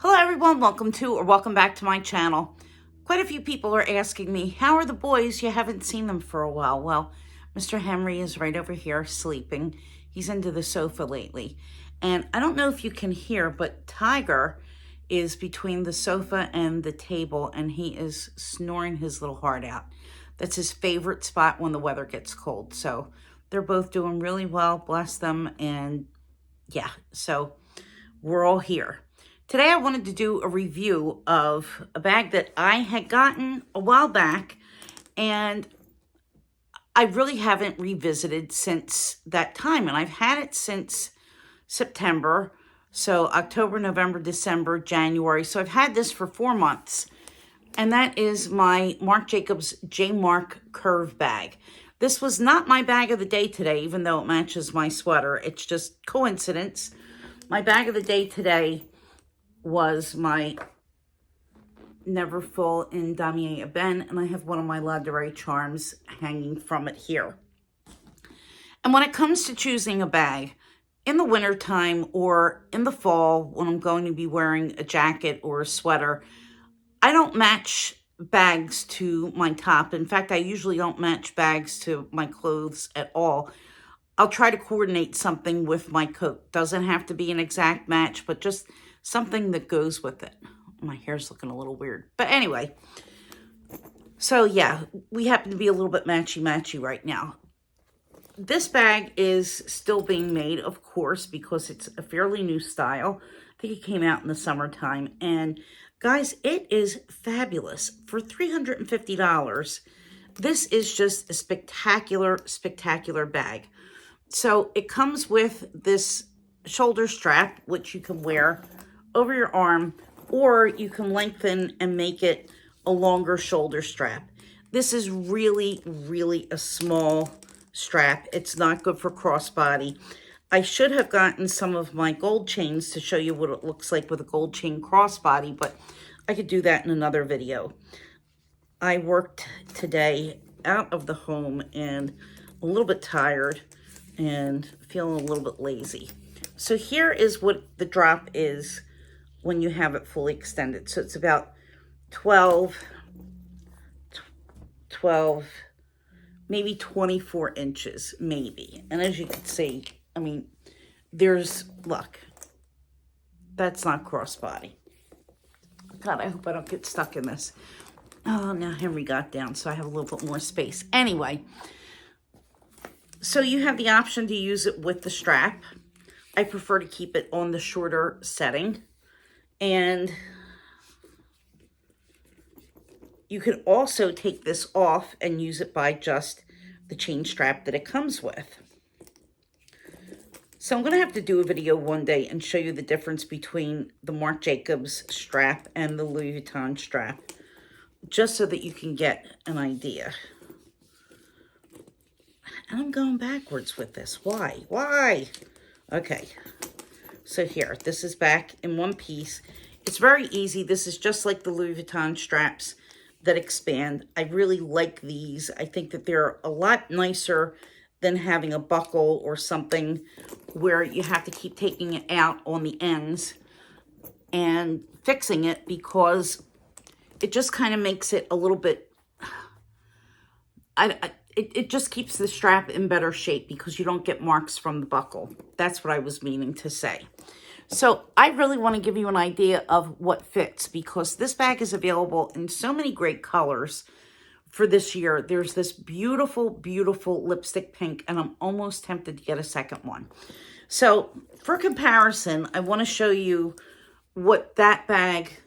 Hello everyone, welcome back to my channel. Quite a few people are asking me, how are the boys? You haven't seen them for a while. Well, Mr. Henry is right over here sleeping. He's into the sofa lately. And I don't know if you can hear, but Tiger is between the sofa and the table and he is snoring his little heart out. That's his favorite spot when the weather gets cold. So they're both doing really well, bless them. And yeah, so we're all here. Today I wanted to do a review of a bag that I had gotten a while back and I really haven't revisited since that time. And I've had it since September, so October, November, December, January. So I've had this for 4 months. And that is my Marc Jacobs jmarccurve bag. This was not my bag of the day today, even though it matches my sweater. It's just coincidence. My bag of the day today was my Never Full in Damier Ebene, and I have one of my Ladurée charms hanging from it here. And when it comes to choosing a bag, in the wintertime or in the fall, when I'm going to be wearing a jacket or a sweater, I don't match bags to my top. In fact, I usually don't match bags to my clothes at all. I'll try to coordinate something with my coat. Doesn't have to be an exact match, but just something that goes with it. My hair's looking a little weird. But anyway, so yeah, we happen to be a little bit matchy-matchy right now. This bag is still being made, of course, because it's a fairly new style. I think it came out in the summertime. And guys, it is fabulous. For $350, this is just a spectacular, spectacular bag. So it comes with this shoulder strap, which you can wear over your arm, or you can lengthen and make it a longer shoulder strap. This is really, really a small strap. It's not good for crossbody. I should have gotten some of my gold chains to show you what it looks like with a gold chain crossbody, but I could do that in another video. I worked today out of the home and a little bit tired and feeling a little bit lazy. So here is what the drop is when you have it fully extended. So it's about 12, maybe 24 inches, maybe. And as you can see, I mean, look, that's not crossbody. God, I hope I don't get stuck in this. Oh, now Henry got down, so I have a little bit more space. Anyway, so you have the option to use it with the strap. I prefer to keep it on the shorter setting. And you can also take this off and use it by just the chain strap that it comes with. So I'm going to have to do a video one day and show you the difference between the Marc Jacobs strap and the Louis Vuitton strap, just so that you can get an idea. And I'm going backwards with this. Why? Why? Okay. So here, this is back in one piece. It's very easy. This is just like the Louis Vuitton straps that expand. I really like these. I think that they're a lot nicer than having a buckle or something where you have to keep taking it out on the ends and fixing it, because it just kind of makes it a little bit, it just keeps the strap in better shape because you don't get marks from the buckle. That's what I was meaning to say. So I really want to give you an idea of what fits, because this bag is available in so many great colors for this year. There's this beautiful, beautiful lipstick pink, and I'm almost tempted to get a second one. So for comparison, I want to show you what that bag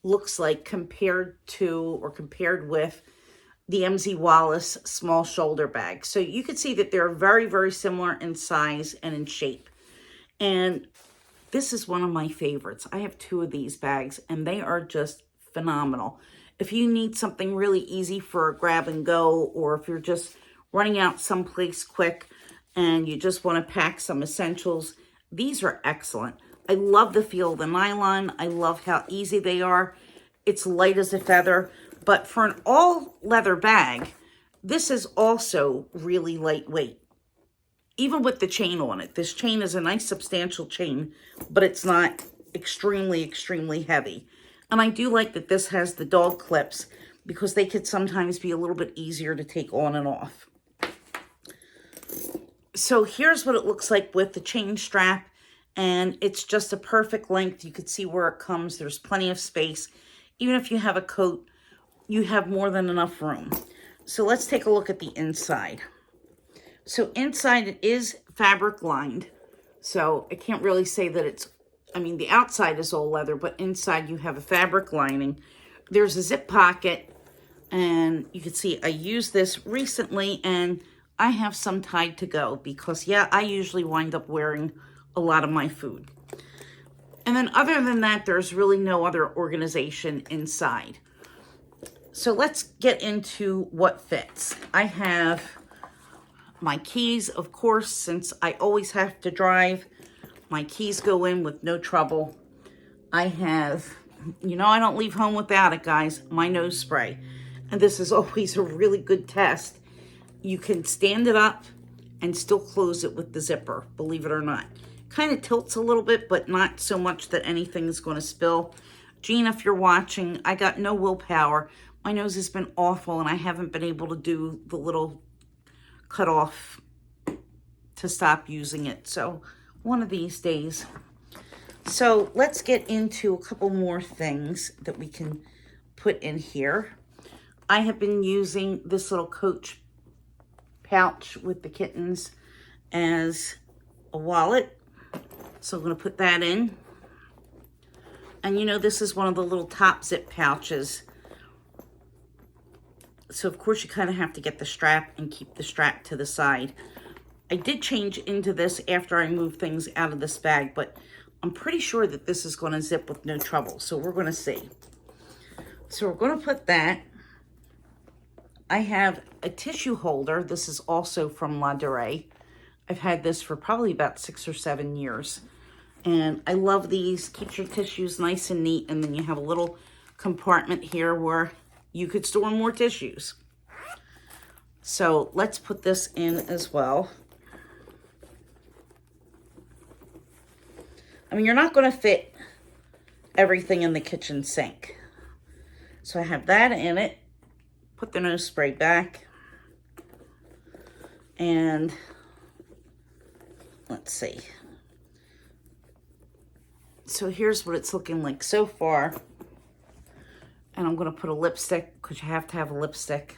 looks like compared with the MZ Wallace small shoulder bag. So you can see that they're very, very similar in size and in shape. And this is one of my favorites. I have 2 of these bags and they are just phenomenal. If you need something really easy for a grab and go, or if you're just running out someplace quick and you just want to pack some essentials, these are excellent. I love the feel of the nylon. I love how easy they are. It's light as a feather. But for an all leather bag, this is also really lightweight. Even with the chain on it. This chain is a nice substantial chain, but it's not extremely, extremely heavy. And I do like that this has the dog clips because they could sometimes be a little bit easier to take on and off. So here's what it looks like with the chain strap, and it's just a perfect length. You can see where it comes. There's plenty of space. Even if you have a coat, you have more than enough room. So let's take a look at the inside. So inside it is fabric lined. So I can't really say that it's, I mean, the outside is all leather, but inside you have a fabric lining. There's a zip pocket, and you can see I used this recently, and I have some tied to go because, yeah, I usually wind up wearing a lot of my food. And then other than that, there's really no other organization inside. So let's get into what fits. I have my keys, of course, since I always have to drive. My keys go in with no trouble. I have, you know, I don't leave home without it, guys, my nose spray. And this is always a really good test. You can stand it up and still close it with the zipper, believe it or not. Kind of tilts a little bit, but not so much that anything is going to spill. Jean, if you're watching, I got no willpower. My nose has been awful, and I haven't been able to do the little cut off to stop using it. So one of these days. So let's get into a couple more things that we can put in here. I have been using this little Coach pouch with the kittens as a wallet. So I'm going to put that in. And you know, this is one of the little top zip pouches. So of course you kind of have to get the strap and keep the strap to the side. I did change into this after I moved things out of this bag, but I'm pretty sure that this is going to zip with no trouble. So we're going to see. So we're going to put that. I have a tissue holder. This is also from La Durée. I've had this for probably about 6 or 7 years. And I love these. Keeps your tissues nice and neat. And then you have a little compartment here where you could store more tissues. So let's put this in as well. I mean, you're not going to fit everything in the kitchen sink. So I have that in it. Put the nose spray back. And let's see. So here's what it's looking like so far. And I'm going to put a lipstick because you have to have a lipstick.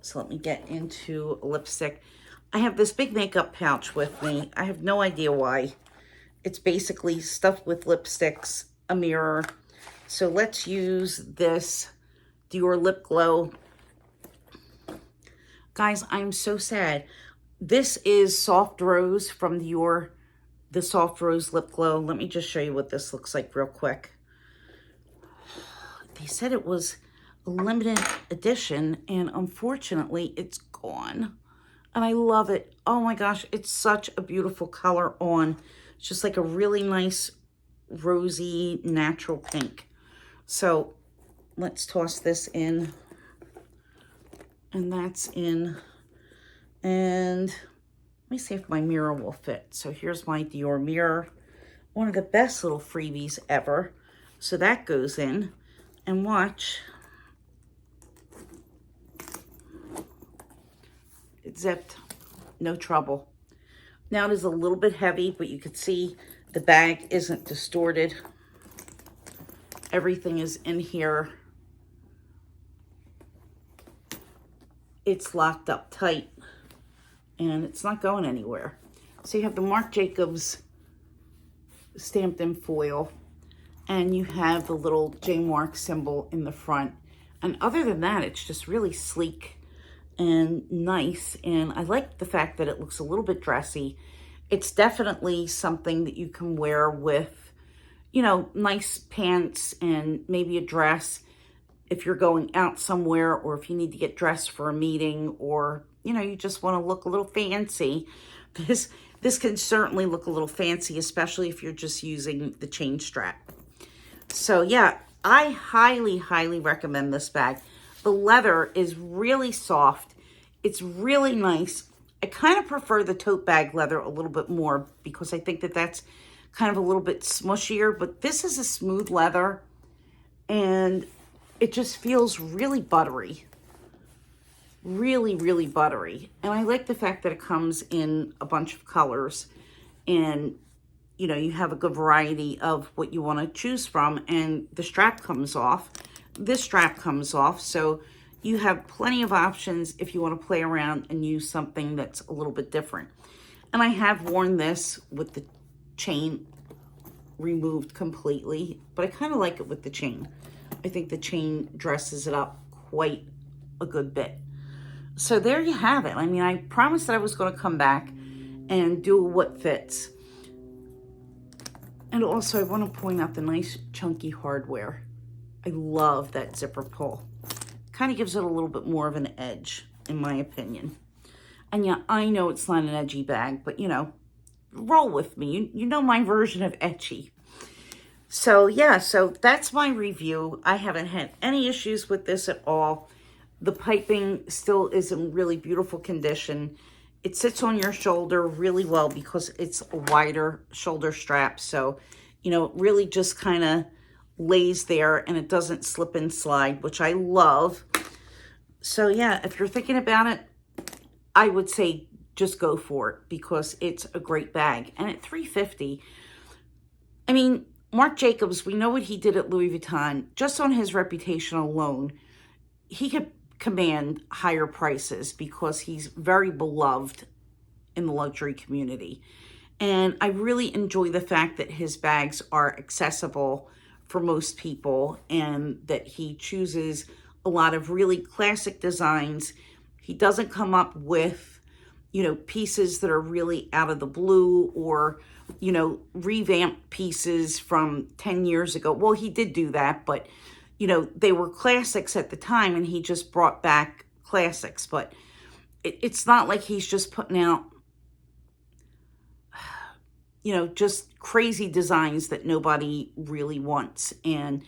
So let me get into a lipstick. I have this big makeup pouch with me. I have no idea why. It's basically stuffed with lipsticks, a mirror. So let's use this Dior Lip Glow. Guys, I'm so sad. This is Soft Rose from Dior, the Soft Rose Lip Glow. Let me just show you what this looks like real quick. They said it was a limited edition, and unfortunately, it's gone. And I love it. Oh my gosh, it's such a beautiful color on. It's just like a really nice, rosy, natural pink. So let's toss this in. And that's in. And let me see if my mirror will fit. So here's my Dior mirror. One of the best little freebies ever. So that goes in. And watch. It zipped. No trouble. Now it is a little bit heavy, but you can see the bag isn't distorted. Everything is in here. It's locked up tight. And it's not going anywhere. So you have the Marc Jacobs stamped in foil. And you have the little jmarc symbol in the front. And other than that, it's just really sleek and nice. And I like the fact that it looks a little bit dressy. It's definitely something that you can wear with, you know, nice pants and maybe a dress if you're going out somewhere, or if you need to get dressed for a meeting, or, you know, you just want to look a little fancy. This can certainly look a little fancy, especially if you're just using the chain strap. So yeah, I highly, highly recommend this bag. The leather is really soft. It's really nice. I kind of prefer the tote bag leather a little bit more because I think that that's kind of a little bit smushier, but this is a smooth leather and it just feels really buttery. Really, really buttery. And I like the fact that it comes in a bunch of colors and, you know, you have a good variety of what you want to choose from, and the strap comes off. This strap comes off, so you have plenty of options if you want to play around and use something that's a little bit different. And I have worn this with the chain removed completely, but I kind of like it with the chain. I think the chain dresses it up quite a good bit. So there you have it. I mean, I promised that I was going to come back and do what fits. And also, I want to point out the nice chunky hardware. I love that zipper pull. Kind of gives it a little bit more of an edge, in my opinion. And yeah, I know it's not an edgy bag, but you know, roll with me. You know my version of edgy. So yeah, so that's my review. I haven't had any issues with this at all. The piping still is in really beautiful condition. It sits on your shoulder really well because it's a wider shoulder strap. So, you know, it really just kind of lays there and it doesn't slip and slide, which I love. So yeah, if you're thinking about it, I would say just go for it because it's a great bag. And at $350, I mean, Marc Jacobs, we know what he did at Louis Vuitton. Just on his reputation alone, he could command higher prices because he's very beloved in the luxury community. And I really enjoy the fact that his bags are accessible for most people and that he chooses a lot of really classic designs. He doesn't come up with, you know, pieces that are really out of the blue or, you know, revamped pieces from 10 years ago. Well, he did do that, but you know, they were classics at the time and he just brought back classics, but it's not like he's just putting out, you know, just crazy designs that nobody really wants. And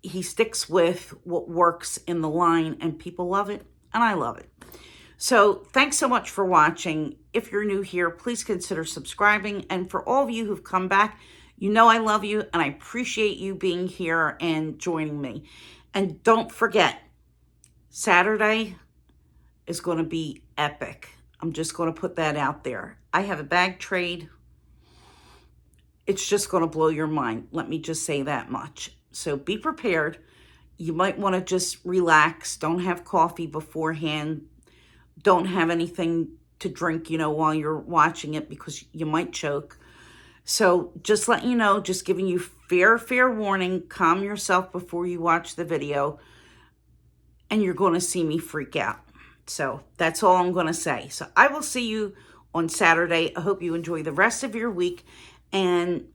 he sticks with what works in the line and people love it and I love it. So thanks so much for watching. If you're new here, please consider subscribing. And for all of you who've come back, you know I love you and I appreciate you being here and joining me. And don't forget, Saturday is going to be epic. I'm just going to put that out there. I have a bag trade. It's just going to blow your mind. Let me just say that much. So be prepared. You might want to just relax. Don't have coffee beforehand. Don't have anything to drink, you know, while you're watching it because you might choke. So just letting you know, just giving you fair warning, calm yourself before you watch the video and you're going to see me freak out. So that's all I'm going to say. So I will see you on Saturday. I hope you enjoy the rest of your week and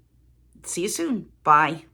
see you soon. Bye.